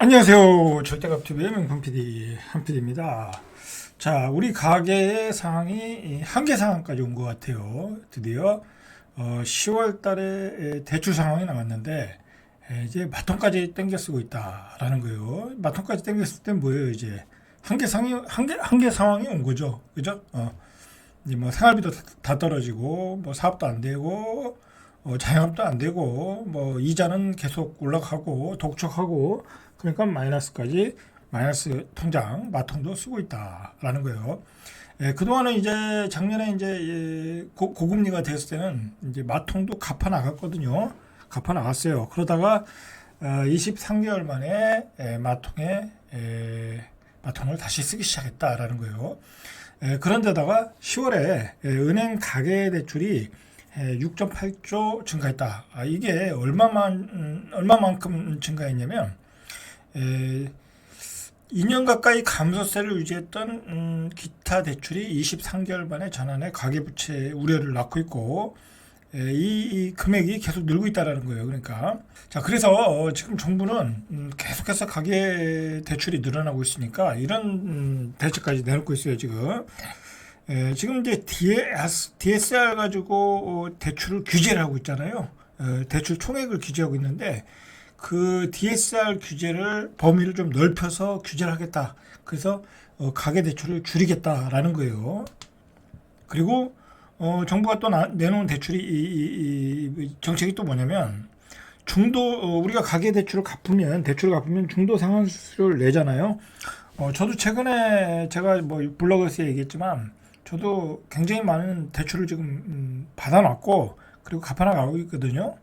안녕하세요. 절대값TV의 명품 PD 한PD입니다. 자, 우리 가게의 상황이 한계 상황까지 온 것 같아요. 드디어 10월 달에 대출 상황이 나왔는데 이제 마통까지 땡겨 쓰고 있다라는 거예요. 마통까지 땡겼을 때 뭐예요? 이제 한계 상황이 온 거죠. 그죠? 이제 뭐 생활비도 다 떨어지고 뭐 사업도 안 되고 자영업도 안 되고 뭐 이자는 계속 올라가고 독촉하고 그러니까 마이너스 통장 마통도 쓰고 있다라는 거예요. 그동안은 이제 작년에 이제 고금리가 됐을 때는 이제 마통도 갚아 나갔거든요. 갚아 나갔어요. 그러다가 23개월 만에 마통을 다시 쓰기 시작했다라는 거예요. 그런데다가 10월에 은행 가계대출이 6.8조 증가했다. 이게 얼마만큼 증가했냐면 2년 가까이 감소세를 유지했던 기타 대출이 23개월 만에 전환해 가계부채 우려를 낳고 있고 이 금액이 계속 늘고 있다라는 거예요. 그러니까 자 그래서 지금 정부는 계속해서 가계 대출이 늘어나고 있으니까 이런 대책까지 내놓고 있어요. 지금 이제 DSR 가지고 대출을 규제를 하고 있잖아요. 대출 총액을 규제하고 있는데 그 DSR 규제를 범위를 좀 넓혀서 규제를 하겠다. 그래서 가계 대출을 줄이겠다라는 거예요. 그리고 정부가 또 내놓은 대출이 이 정책이 또 뭐냐면 우리가 가계 대출을 갚으면 중도 상환 수수료를 내잖아요. 저도 최근에 제가 뭐 블로그에서 얘기했지만 저도 굉장히 많은 대출을 지금 받아놨고 그리고 갚아나가고 있거든요.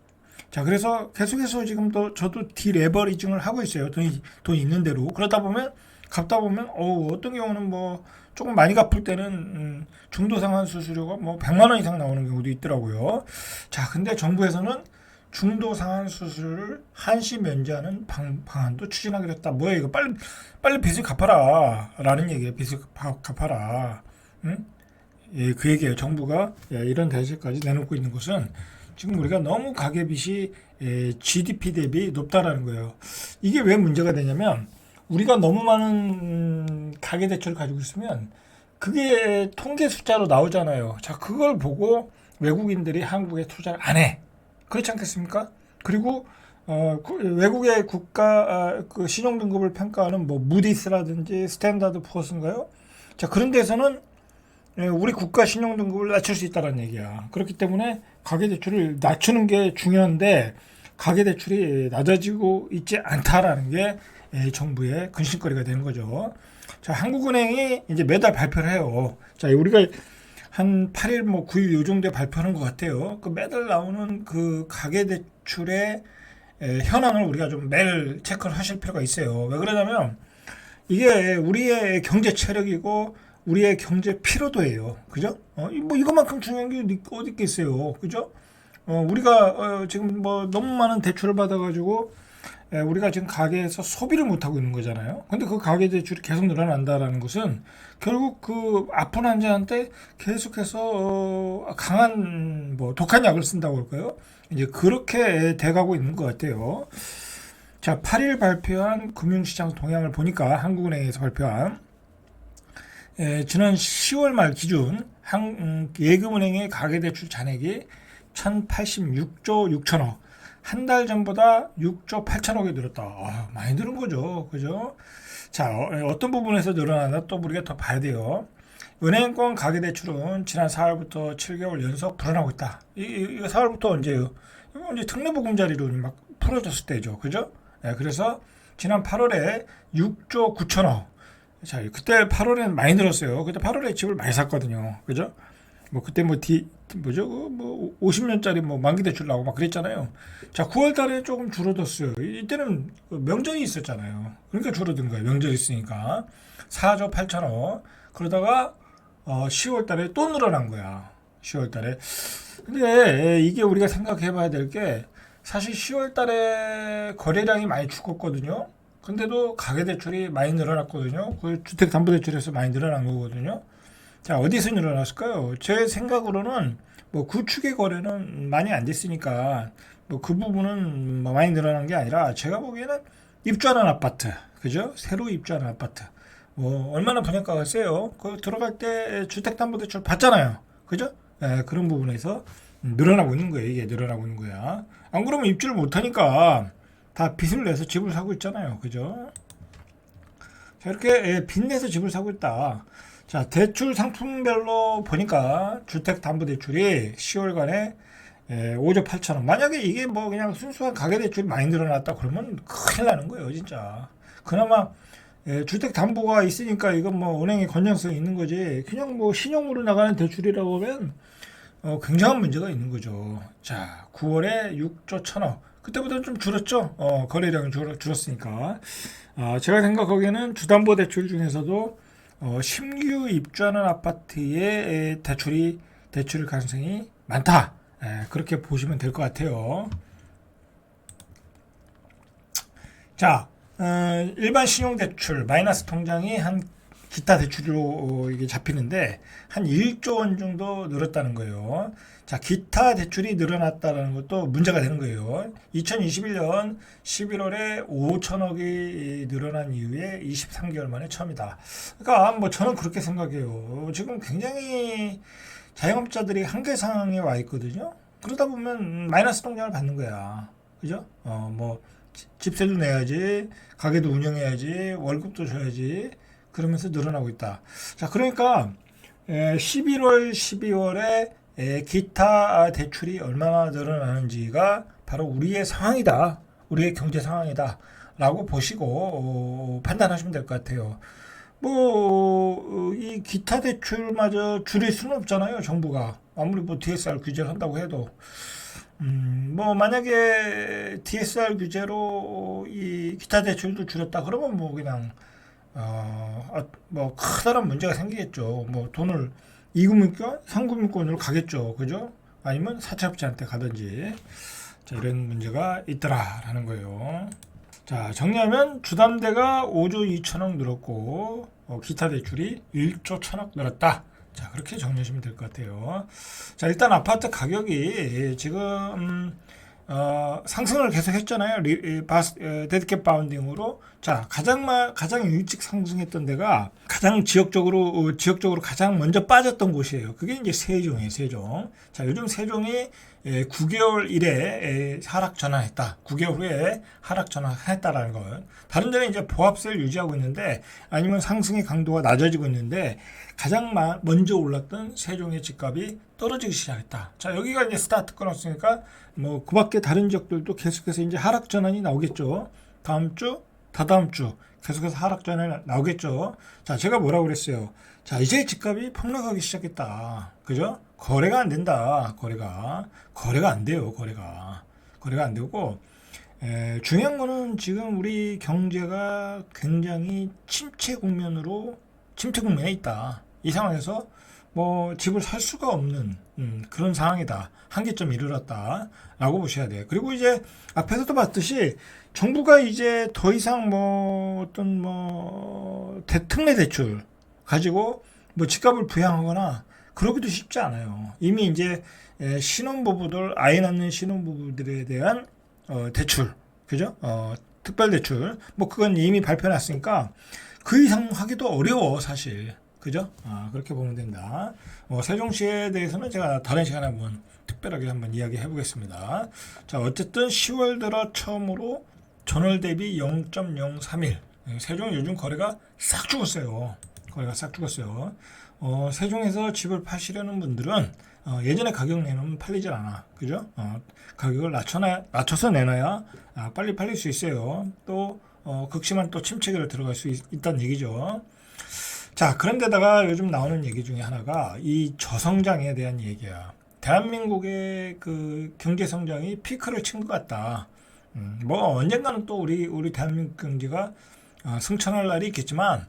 자, 그래서 계속해서 지금 저도 디레버리징을 하고 있어요. 돈이 있는 대로. 그러다 보면, 갚다 보면, 어떤 경우는 뭐, 조금 많이 갚을 때는, 중도 상환 수수료가 뭐, 100만 원 이상 나오는 경우도 있더라고요. 자, 근데 정부에서는 중도 상환 수수료를 한시 면제하는 방안도 추진하기로 했다. 뭐야, 이거. 빨리 빚을 갚아라. 라는 얘기예요. 빚을 갚아라. 응? 예, 그 얘기예요. 정부가 이런 대책까지 내놓고 있는 것은 지금 우리가 너무 가계빚이 GDP 대비 높다라는 거예요. 이게 왜 문제가 되냐면 우리가 너무 많은 가계대출을 가지고 있으면 그게 통계 숫자로 나오잖아요. 자, 그걸 보고 외국인들이 한국에 투자를 안 해. 그렇지 않겠습니까? 그리고 외국의 국가 그 신용등급을 평가하는 뭐 무디스라든지 스탠다드 푸어스인가요? 자, 그런 데서는 우리 국가 신용등급을 낮출 수 있다는 얘기야. 그렇기 때문에 가계대출을 낮추는 게 중요한데 가계대출이 낮아지고 있지 않다라는 게 정부의 근심거리가 되는 거죠. 자, 한국은행이 이제 매달 발표를 해요. 자, 우리가 한 8일 뭐 9일 요 정도에 발표하는 것 같아요. 그 매달 나오는 그 가계대출의 현황을 우리가 좀 매일 체크를 하실 필요가 있어요. 왜 그러냐면 이게 우리의 경제 체력이고 우리의 경제 피로도예요. 그죠? 뭐 이것만큼 중요한 게 어디 있겠어요. 그죠? 우리가 지금 뭐 너무 많은 대출을 받아가지고 우리가 지금 가계에서 소비를 못하고 있는 거잖아요. 근데 그 가계 대출이 계속 늘어난다라는 것은 결국 그 아픈 환자한테 계속해서 강한 뭐 독한 약을 쓴다고 할까요? 이제 그렇게 돼가고 있는 것 같아요. 자, 8일 발표한 금융시장 동향을 보니까 한국은행에서 발표한 지난 10월 말 기준 예금은행의 가계대출 잔액이 1086조 6천억, 한 달 전보다 6조 8천억이 늘었다. 많이 늘은 거죠. 그죠? 자, 어떤 부분에서 늘어나나 또 우리가 더 봐야 돼요. 은행권 가계대출은 지난 4월부터 7개월 연속 불어나고 있다. 이거 4월부터 언제예요? 이거 언제 특례보금자리로 막 풀어졌을 때죠. 그죠? 그래서 지난 8월에 6조 9천억. 자, 그때 8월에는 많이 늘었어요. 그때 8월에 집을 많이 샀거든요. 그죠? 뭐 그때 뭐 50년짜리 뭐 만기 대출 나오고 막 그랬잖아요. 자, 9월 달에 조금 줄어들었어요. 이때는 명절이 있었잖아요. 그러니까 줄어든 거예요. 명절이 있으니까. 4조 8천억. 그러다가 10월 달에 또 늘어난 거야. 10월 달에. 근데 이게 우리가 생각해 봐야 될 게 사실 10월 달에 거래량이 많이 죽었거든요. 근데도 가계대출이 많이 늘어났거든요. 그 주택담보대출에서 많이 늘어난 거거든요. 자, 어디서 늘어났을까요? 제 생각으로는 뭐 구축의 거래는 많이 안 됐으니까 뭐 그 부분은 뭐 많이 늘어난 게 아니라 제가 보기에는 입주하는 아파트, 그죠? 새로 입주하는 아파트. 뭐 얼마나 분양가가 세요? 그 들어갈 때 주택담보대출 받잖아요, 그죠? 그런 부분에서 늘어나고 있는 거예요. 이게 늘어나고 있는 거야. 안 그러면 입주를 못하니까 다 빚을 내서 집을 사고 있잖아요, 그죠? 자, 이렇게 빚 내서 집을 사고 있다. 자, 대출 상품별로 보니까 주택담보대출이 10월간에 5조 8천억. 만약에 이게 뭐 그냥 순수한 가계대출이 많이 늘어났다 그러면 큰일 나는 거예요, 진짜. 그나마 주택담보가 있으니까 이건 뭐 은행에 건전성이 있는 거지. 그냥 뭐 신용으로 나가는 대출이라고 하면 굉장한 문제가 있는 거죠. 자, 9월에 6조 1천억. 그때보다는 좀 줄었죠. 거래량이 줄었으니까. 제가 생각하기에는 주담보대출 중에서도 신규 입주하는 아파트의 대출일 가능성이 많다. 그렇게 보시면 될 것 같아요. 자, 일반 신용대출 마이너스 통장이 한 기타 대출로 이게 잡히는데 한 1조 원 정도 늘었다는 거예요. 자, 기타 대출이 늘어났다는 것도 문제가 되는 거예요. 2021년 11월에 5천억이 늘어난 이후에 23개월 만에 처음이다. 그러니까 뭐 저는 그렇게 생각해요. 지금 굉장히 자영업자들이 한계 상황에 와 있거든요. 그러다 보면 마이너스 통장을 받는 거야. 그죠? 뭐 집세도 내야지, 가게도 운영해야지, 월급도 줘야지. 그러면서 늘어나고 있다. 자, 그러니까 11월, 12월에 기타 대출이 얼마나 늘어나는지가 바로 우리의 상황이다. 우리의 경제 상황이다. 라고 보시고 판단하시면 될 것 같아요. 뭐 이 기타 대출마저 줄일 수는 없잖아요, 정부가. 아무리 뭐 DSR 규제를 한다고 해도. 뭐 만약에 DSR 규제로 이 기타 대출도 줄였다 그러면 뭐 그냥 뭐 커다란 문제가 생기겠죠. 뭐 돈을 2금융권, 3금융권으로 가겠죠. 그죠? 아니면 사채업자한테 가든지. 자, 이런 문제가 있더라라는 거예요. 자, 정리하면 주담대가 5조 2천억 늘었고 기타 대출이 1조 1천억 늘었다. 자, 그렇게 정리하시면 될 것 같아요. 자, 일단 아파트 가격이 지금 상승을 계속 했잖아요. 데드캣 바운딩으로. 자, 가장 일찍 상승했던 데가 지역적으로 가장 먼저 빠졌던 곳이에요. 그게 이제 세종이에요, 세종. 자, 요즘 세종이 9개월 이래 하락 전환했다. 9개월 후에 하락 전환했다라는 건. 다른 데는 이제 보합세를 유지하고 있는데, 아니면 상승의 강도가 낮아지고 있는데, 가장 먼저 올랐던 세종의 집값이 떨어지기 시작했다. 자, 여기가 이제 스타트 끊었으니까, 뭐, 그 밖에 다른 지역들도 계속해서 이제 하락 전환이 나오겠죠. 다음 주, 다다음 주, 계속해서 하락 전환이 나오겠죠. 자, 제가 뭐라고 그랬어요? 자, 이제 집값이 폭락하기 시작했다. 그죠? 거래가 안 된다. 거래가 안 돼요. 거래가 안 되고, 중요한 거는 지금 우리 경제가 굉장히 침체 국면에 있다. 이 상황에서 뭐 집을 살 수가 없는 그런 상황이다. 한계점 이르렀다. 라고 보셔야 돼요. 그리고 이제 앞에서도 봤듯이 정부가 이제 더 이상 뭐 어떤 뭐 특례 대출 가지고 뭐 집값을 부양하거나 그러기도 쉽지 않아요. 이미 이제 신혼부부들, 아이 낳는 신혼부부들에 대한 대출, 그죠? 특별 대출, 뭐 그건 이미 발표났으니까 그 이상 하기도 어려워, 사실. 그죠? 그렇게 보면 된다. 세종시에 대해서는 제가 다른 시간에 한번 특별하게 한번 이야기해 보겠습니다. 자, 어쨌든 10월 들어 처음으로 전월 대비 0.031. 세종은 요즘 거래가 싹 죽었어요. 세종에서 집을 파시려는 분들은 예전에 가격 내놓으면 팔리질 않아. 그죠? 가격을 낮춰서 내놔야 빨리 팔릴 수 있어요. 또 극심한 또 침체기를 들어갈 수 있다는 얘기죠. 자, 그런데다가 요즘 나오는 얘기 중에 하나가 이 저성장에 대한 얘기야. 대한민국의 그 경제 성장이 피크를 친 것 같다. 뭐 언젠가는 또 우리 대한민국 경제가 승천할 날이 있겠지만,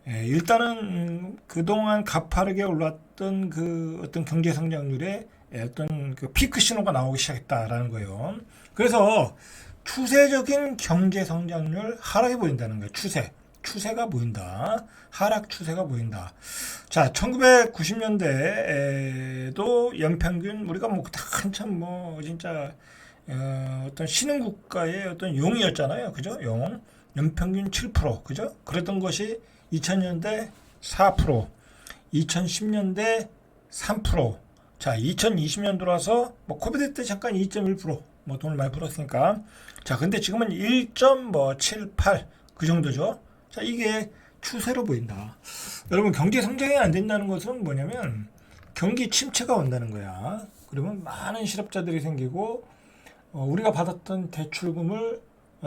일단은 그동안 가파르게 올랐던 그 어떤 경제 성장률에 어떤 그 피크 신호가 나오기 시작했다라는 거예요. 그래서 추세적인 경제 성장률 하락이 보인다는 거예요. 추세가 보인다. 하락 추세가 보인다. 자, 1990년대에도 연평균 우리가 뭐 한참 뭐 진짜 어떤 신흥국가의 어떤 용이었잖아요. 그죠? 용. 연평균 7%. 그죠? 그랬던 것이 2000년대 4%, 2010년대 3%. 자, 2020년 들어와서 뭐 코비드 때 잠깐 2.1%뭐 돈을 많이 벌었으니까. 자, 근데 지금은 1.78 그 정도죠. 자, 이게 추세로 보인다. 여러분, 경제 성장이 안 된다는 것은 뭐냐면 경기 침체가 온다는 거야. 그러면 많은 실업자들이 생기고 우리가 받았던 대출금을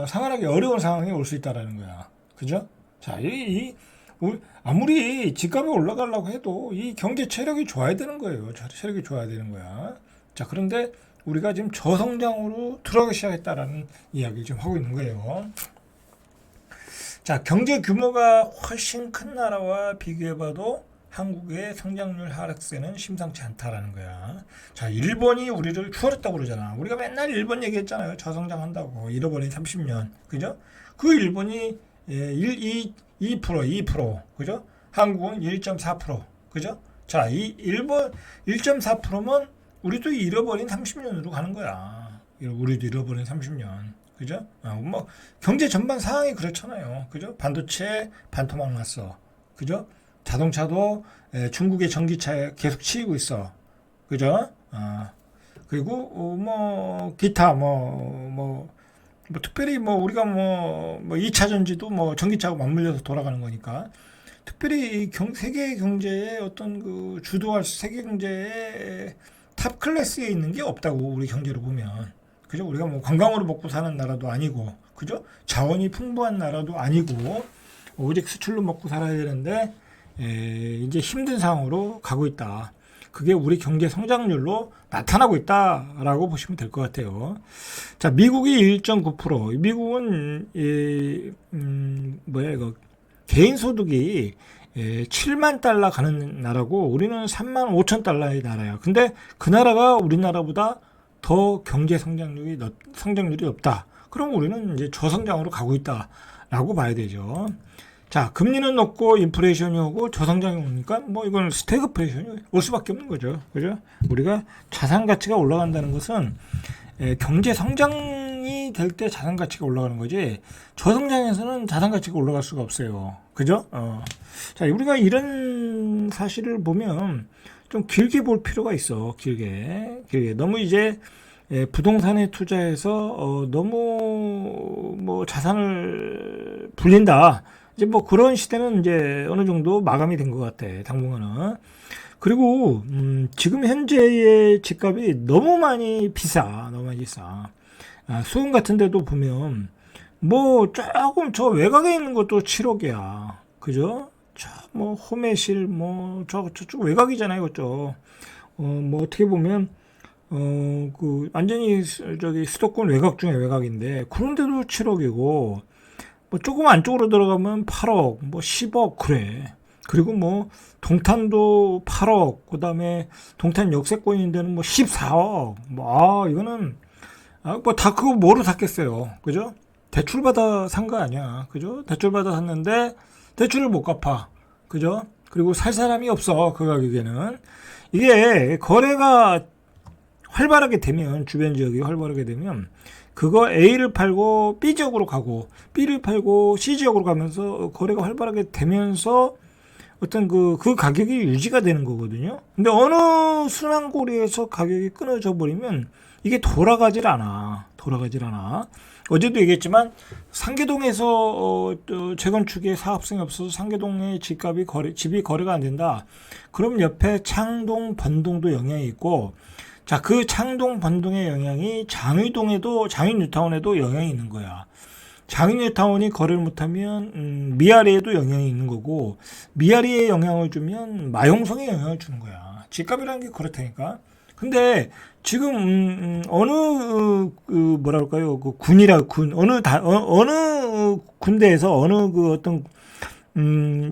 상환하기 어려운 상황이 올 수 있다라는 거야. 그죠? 자, 아무리 집값이 올라가려고 해도 이 경제 체력이 좋아야 되는 거예요. 체력이 좋아야 되는 거야. 자, 그런데 우리가 지금 저성장으로 들어가기 시작했다라는 이야기를 지금 하고 있는 거예요. 자, 경제 규모가 훨씬 큰 나라와 비교해봐도 한국의 성장률 하락세는 심상치 않다라는 거야. 자, 일본이 우리를 추월했다고 그러잖아. 우리가 맨날 일본 얘기했잖아요. 저성장한다고. 잃어버린 30년. 그죠? 그 일본이 2%, 그죠? 한국은 1.4%, 그죠? 자, 이 일본 1.4%면 우리도 잃어버린 30년으로 가는 거야. 우리도 잃어버린 30년. 그죠? 뭐 경제 전반 상황이 그렇잖아요. 그죠? 반도체 반토막 났어. 그죠? 자동차도 중국의 전기차에 계속 치이고 있어. 그죠? 그리고 뭐 기타 뭐 특별히 뭐 우리가 뭐 2차 전지도 뭐 전기차하고 맞물려서 돌아가는 거니까 특별히 이 세계 경제의 어떤 그 주도할 세계 경제의 탑 클래스에 있는 게 없다고 우리 경제로 보면. 그죠? 우리가 뭐 관광으로 먹고 사는 나라도 아니고, 그죠? 자원이 풍부한 나라도 아니고, 오직 수출로 먹고 살아야 되는데, 이제 힘든 상황으로 가고 있다. 그게 우리 경제 성장률로 나타나고 있다라고 보시면 될 것 같아요. 자, 미국이 1.9%. 미국은, 이거, 개인 소득이 7만 달러 가는 나라고, 우리는 3만 5천 달러의 나라야. 근데 그 나라가 우리나라보다 더 경제 성장률이 높다. 그럼 우리는 이제 저성장으로 가고 있다라고 봐야 되죠. 자, 금리는 높고 인플레이션이 오고 저성장이 오니까 뭐 이건 스태그플레이션이 올 수밖에 없는 거죠. 그죠? 우리가 자산 가치가 올라간다는 것은 경제 성장이 될 때 자산 가치가 올라가는 거지. 저성장에서는 자산 가치가 올라갈 수가 없어요. 그죠? 자, 우리가 이런 사실을 보면 좀 길게 볼 필요가 있어. 길게. 너무 이제 부동산에 투자해서 너무 뭐 자산을 불린다. 이제 뭐 그런 시대는 이제 어느 정도 마감이 된 것 같아. 당분간은. 그리고 지금 현재의 집값이 너무 많이 비싸. 수원 같은 데도 보면 뭐 조금 저 외곽에 있는 것도 7억이야. 그죠? 뭐 호매실 저쪽 외곽이잖아요, 그쪽. 뭐 어떻게 보면 그 완전히 저기 수도권 외곽 중에 외곽인데 그런데도 7억이고 뭐 조금 안쪽으로 들어가면 8억, 뭐 10억 그래. 그리고 뭐 동탄도 8억, 그다음에 동탄 역세권인 데는 뭐 14억. 이거는 뭐 다 그거 뭐로 샀겠어요, 그죠? 대출 받아 산 거 아니야, 그죠? 대출 받아 샀는데 대출을 못 갚아. 그죠? 그리고 살 사람이 없어. 그 가격에는. 이게 거래가 활발하게 되면, 주변 지역이 활발하게 되면, 그거 A를 팔고 B 지역으로 가고, B를 팔고 C 지역으로 가면서 거래가 활발하게 되면서 어떤 그 가격이 유지가 되는 거거든요. 근데 어느 순환고리에서 가격이 끊어져 버리면 이게 돌아가질 않아. 어제도 얘기했지만 상계동에서 재건축에 사업성이 없어서 상계동의 집이 거래가 안 된다. 그럼 옆에 창동, 번동도 영향이 있고, 자, 그 창동, 번동의 영향이 장위뉴타운에도 영향이 있는 거야. 장위뉴타운이 거래를 못하면 미아리에도 영향이 있는 거고, 미아리에 영향을 주면 마용성에 영향을 주는 거야. 집값이라는 게 그렇다니까. 근데 지금 어느 어느 군대에서 어느 그 어떤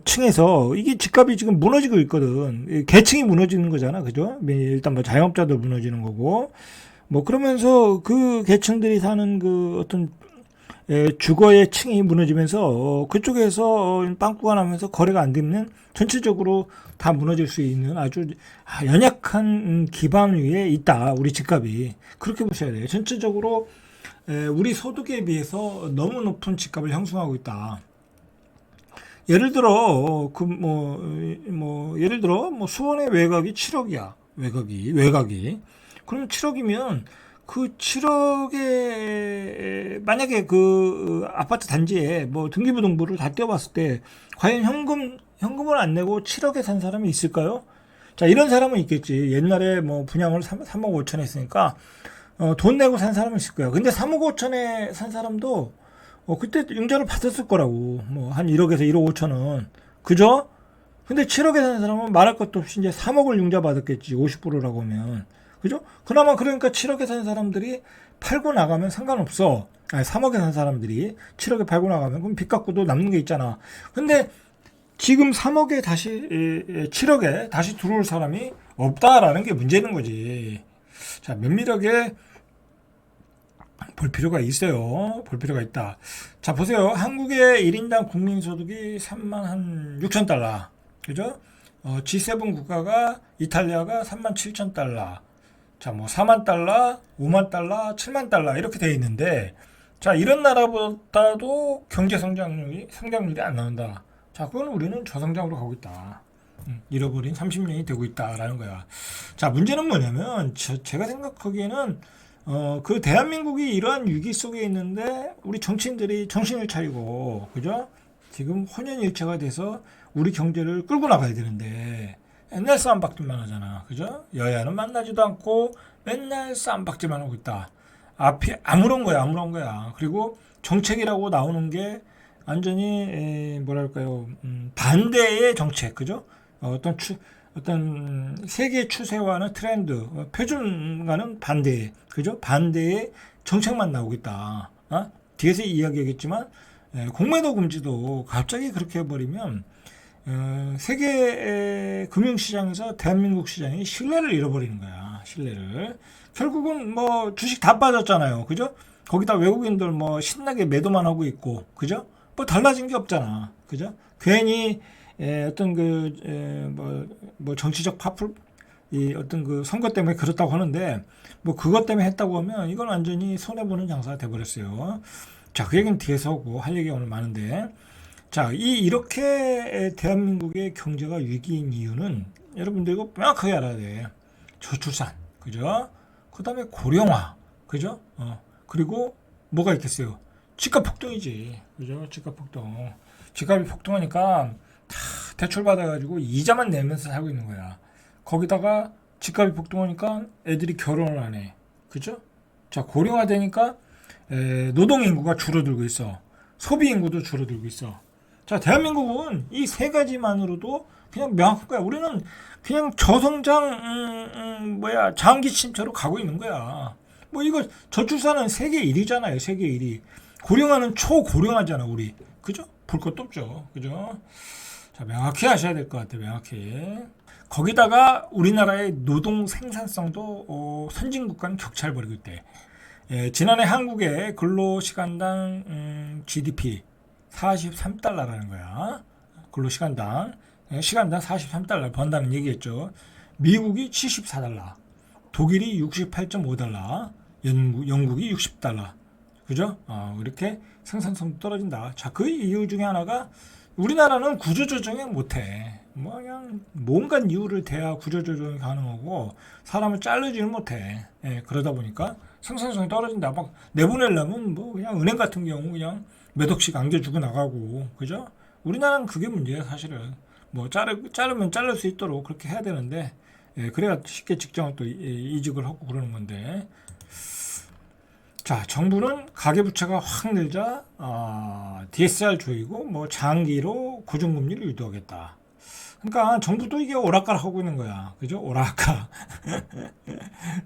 층에서 이게 집값이 지금 무너지고 있거든. 계층이 무너지는 거잖아, 그죠? 일단 뭐 자영업자들 무너지는 거고, 뭐 그러면서 그 계층들이 사는 그 어떤 주거의 층이 무너지면서 그쪽에서 빵꾸가 나면서 거래가 안 되면 전체적으로 다 무너질 수 있는 아주 연약한 기반 위에 있다. 우리 집값이. 그렇게 보셔야 돼요. 전체적으로 우리 소득에 비해서 너무 높은 집값을 형성하고 있다. 예를 들어 예를 들어 수원의 외곽이 7억이야. 외곽이. 그럼 7억이면 그 7억에 만약에 그 아파트 단지에 뭐 등기부등본을 다 떼어봤을 때 과연 현금을 안 내고 7억에 산 사람이 있을까요? 자, 이런 사람은 있겠지. 옛날에 뭐 분양을 3억 5천에 했으니까 돈 내고 산 사람은 있을 거야. 근데 3억 5천에 산 사람도 그때 융자를 받았을 거라고. 뭐 한 1억에서 1억 5천은. 그죠? 근데 7억에 산 사람은 말할 것도 없이 이제 3억을 융자 받았겠지. 50%라고 하면. 그죠? 그나마 그러니까 7억에 산 사람들이 팔고 나가면 상관없어. 아니, 3억에 산 사람들이 7억에 팔고 나가면 그럼 빚 갖고도 남는 게 있잖아. 근데 지금 3억에 다시 7억에 다시 들어올 사람이 없다라는 게 문제는 거지. 자, 면밀하게 볼 필요가 있어요. 볼 필요가 있다. 자, 보세요. 한국의 1인당 국민소득이 3만 6천 달러. 그죠? G7 국가가 이탈리아가 3만 7천 달러. 자, 뭐 4만 달러, 5만 달러, 7만 달러 이렇게 돼 있는데, 자, 이런 나라보다도 경제 성장률이 안 나온다. 자, 그건 우리는 저성장으로 가고 있다. 잃어버린 30년이 되고 있다라는 거야. 자, 문제는 뭐냐면 제가 생각하기에는 그 대한민국이 이러한 위기 속에 있는데 우리 정치인들이 정신을 차리고, 그죠? 지금 혼연일체가 돼서 우리 경제를 끌고 나가야 되는데 맨날 싸움박질만 하잖아. 그죠? 여야는 만나지도 않고 맨날 싸움박질만 하고 있다. 앞이 아무런 거야. 그리고 정책이라고 나오는 게 완전히 뭐랄까요? 반대의 정책. 그죠? 어떤 세계 추세와는 트렌드, 표준과는 반대. 그죠? 반대의 정책만 나오고 있다. 뒤에서 이야기하겠지만 공매도 금지도 갑자기 그렇게 해버리면 세계 금융시장에서 대한민국 시장이 신뢰를 잃어버리는 거야. 신뢰를. 결국은 뭐 주식 다 빠졌잖아요. 그죠? 거기다 외국인들 뭐 신나게 매도만 하고 있고, 그죠? 뭐 달라진 게 없잖아. 그죠? 괜히 어떤 뭐 정치적 이 어떤 그 선거 때문에 그렇다고 하는데 뭐 그것 때문에 했다고 하면 이건 완전히 손해보는 장사가 돼버렸어요. 자, 그 얘기는 뒤에서 하고 할 얘기가 오늘 많은데, 자, 이렇게 대한민국의 경제가 위기인 이유는 여러분들 이거 명확하게 알아야 돼. 저출산, 그죠? 그 다음에 고령화, 그죠? 그리고 뭐가 있겠어요? 집값 폭등이지, 그죠? 집값 폭등. 집값이 폭등하니까 다 대출 받아가지고 이자만 내면서 살고 있는 거야. 거기다가 집값이 폭등하니까 애들이 결혼을 안 해, 그죠? 자, 고령화 되니까 노동 인구가 줄어들고 있어. 소비 인구도 줄어들고 있어. 자, 대한민국은 이 세 가지만으로도 그냥 명확한 거야. 우리는 그냥 저성장, 장기 침체로 가고 있는 거야. 뭐 이거 저출산은 세계 1위잖아요. 세계 1위. 고령화는 초고령화잖아, 우리. 그죠? 볼 것도 없죠. 그죠? 자, 명확히 아셔야 될 것 같아요. 명확히. 거기다가 우리나라의 노동 생산성도 선진국과는 격차를 벌이고 있대. 지난해 한국의 근로시간당 GDP 43달러라는 거야. 근로시간당. 시간당 43달러 번다는 얘기겠죠. 미국이 74달러. 독일이 68.5달러. 영국이 60달러. 그죠? 이렇게 생산성도 떨어진다. 자, 그 이유 중에 하나가 우리나라는 구조조정을 못해. 뭐 그냥 뭔가 이유를 대야 구조조정이 가능하고 사람을 자르지는 못해. 그러다 보니까 생산성이 떨어진다. 막 내보내려면 뭐 그냥 은행 같은 경우 그냥 몇 억씩 안겨주고 나가고, 그죠? 우리나라는 그게 문제야, 사실은. 뭐 자르면 자를 수 있도록 그렇게 해야 되는데, 그래야 쉽게 직장을 또 이직을 하고 그러는 건데. 자, 정부는 가계부채가 확 늘자 DSR 조이고 뭐 장기로 고정금리를 유도하겠다. 그러니까 정부도 이게 오락가락 하고 있는 거야. 그죠? 오락가.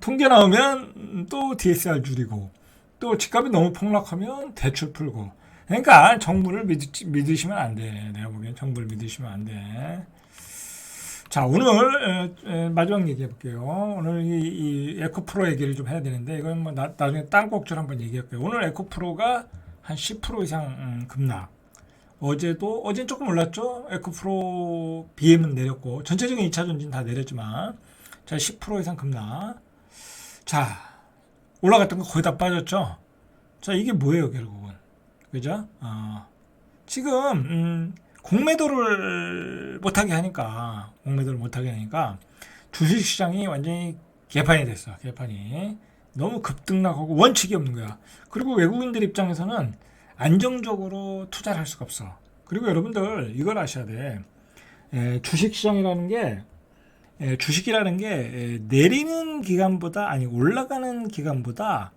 통계 나오면 또 DSR 줄이고, 또 집값이 너무 폭락하면 대출 풀고. 그러니까 정부를 믿으시면 안 돼. 내가 보기엔 정부를 믿으시면 안 돼. 자, 오늘 마지막 얘기해 볼게요. 오늘 이 에코프로 얘기를 좀 해야 되는데 이건 뭐 나중에 딴 곡줄 한번 얘기할게요. 오늘 에코프로가 한 10% 이상 급락. 어제는 조금 올랐죠. 에코프로 BM은 내렸고 전체적인 2차 전지는 다 내렸지만 자, 10% 이상 급락. 자, 올라갔던 거 거의 다 빠졌죠. 자, 이게 뭐예요, 결국은? 그죠? 지금 공매도를 못하게 하니까 주식시장이 완전히 개판이 됐어. 개판이 너무 급등락하고 원칙이 없는 거야. 그리고 외국인들 입장에서는 안정적으로 투자를 할 수가 없어. 그리고 여러분들 이걸 아셔야 돼. 주식시장이라는 게 주식이라는 게 내리는 기간보다 아니 올라가는 기간보다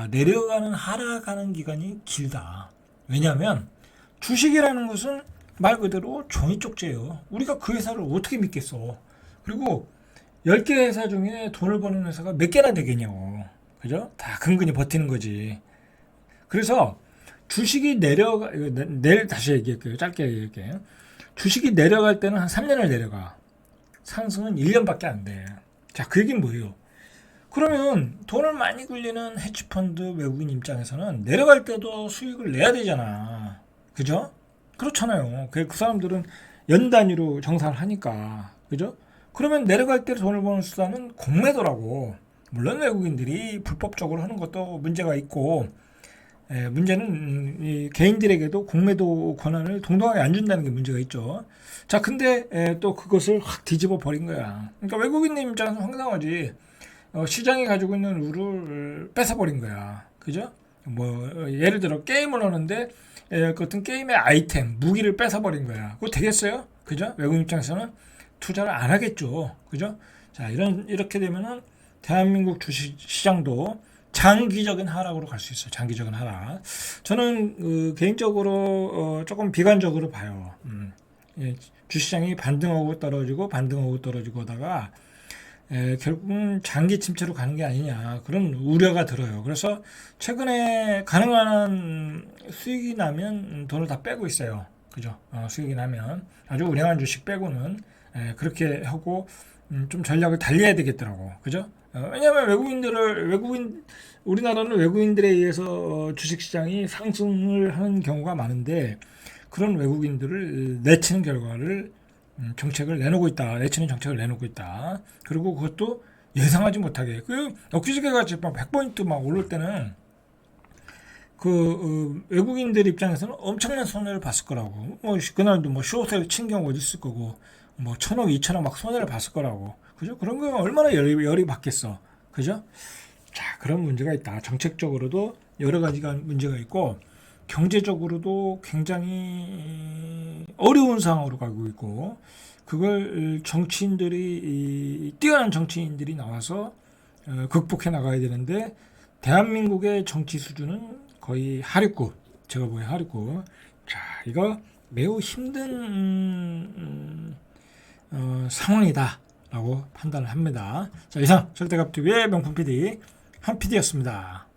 내려가는 하락하는 기간이 길다. 왜냐하면 주식이라는 것은 말 그대로 종이 쪽지예요. 우리가 그 회사를 어떻게 믿겠어. 그리고 10개 회사 중에 돈을 버는 회사가 몇 개나 되겠냐고. 그죠? 다 근근히 버티는 거지. 그래서 주식이 다시 얘기할게요. 짧게 얘기할게요. 주식이 내려갈 때는 한 3년을 내려가. 상승은 1년밖에 안 돼. 자, 그 얘기는 뭐예요? 그러면 돈을 많이 굴리는 헤지펀드 외국인 입장에서는 내려갈 때도 수익을 내야 되잖아. 그죠? 그렇잖아요. 그 사람들은 연 단위로 정산을 하니까. 그죠? 그러면 내려갈 때 돈을 버는 수단은 공매도라고. 물론 외국인들이 불법적으로 하는 것도 문제가 있고, 문제는 이 개인들에게도 공매도 권한을 동등하게 안 준다는 게 문제가 있죠. 자, 근데 또 그것을 확 뒤집어 버린 거야. 그러니까 외국인들 입장에서 황당하지. 시장이 가지고 있는 룰을 뺏어버린 거야. 그죠? 뭐 예를 들어 게임을 하는데 그 어떤 게임의 아이템, 무기를 뺏어버린 거야. 그거 되겠어요? 그죠? 외국인 입장에서는 투자를 안 하겠죠. 그죠? 자, 이렇게 되면은 대한민국 주식 시장도 장기적인 하락으로 갈 수 있어요. 장기적인 하락. 저는 개인적으로 조금 비관적으로 봐요. 주시장이 반등하고 떨어지고 하다가 결국은 장기 침체로 가는 게 아니냐 그런 우려가 들어요. 그래서 최근에 가능한 수익이 나면 돈을 다 빼고 있어요. 그죠? 수익이 나면 아주 운영한 주식 빼고는 그렇게 하고 좀 전략을 달리해야 되겠더라고. 그죠? 왜냐하면 우리나라는 외국인들에 의해서 주식시장이 상승을 하는 경우가 많은데 그런 외국인들을 내치는 결과를 내치는 정책을 내놓고 있다. 그리고 그것도 예상하지 못하게. 엊그저께 같이 막 100포인트 막 오를 때는 외국인들 입장에서는 엄청난 손해를 봤을 거라고. 그날도 숏을 친 경우가 있을 거고, 1,000억, 2,000억 막 손해를 봤을 거라고. 그죠? 그런 거 얼마나 열이 받겠어. 그죠? 자, 그런 문제가 있다. 정책적으로도 여러 가지가 문제가 있고, 경제적으로도 굉장히 어려운 상황으로 가고 있고, 그걸 뛰어난 정치인들이 나와서 극복해 나가야 되는데, 대한민국의 정치 수준은 거의 하류급, 제가 보기엔 하류급. 자, 이거 매우 힘든 상황이다라고 판단을 합니다. 자, 이상 절대값TV의 명품 PD 한 PD였습니다.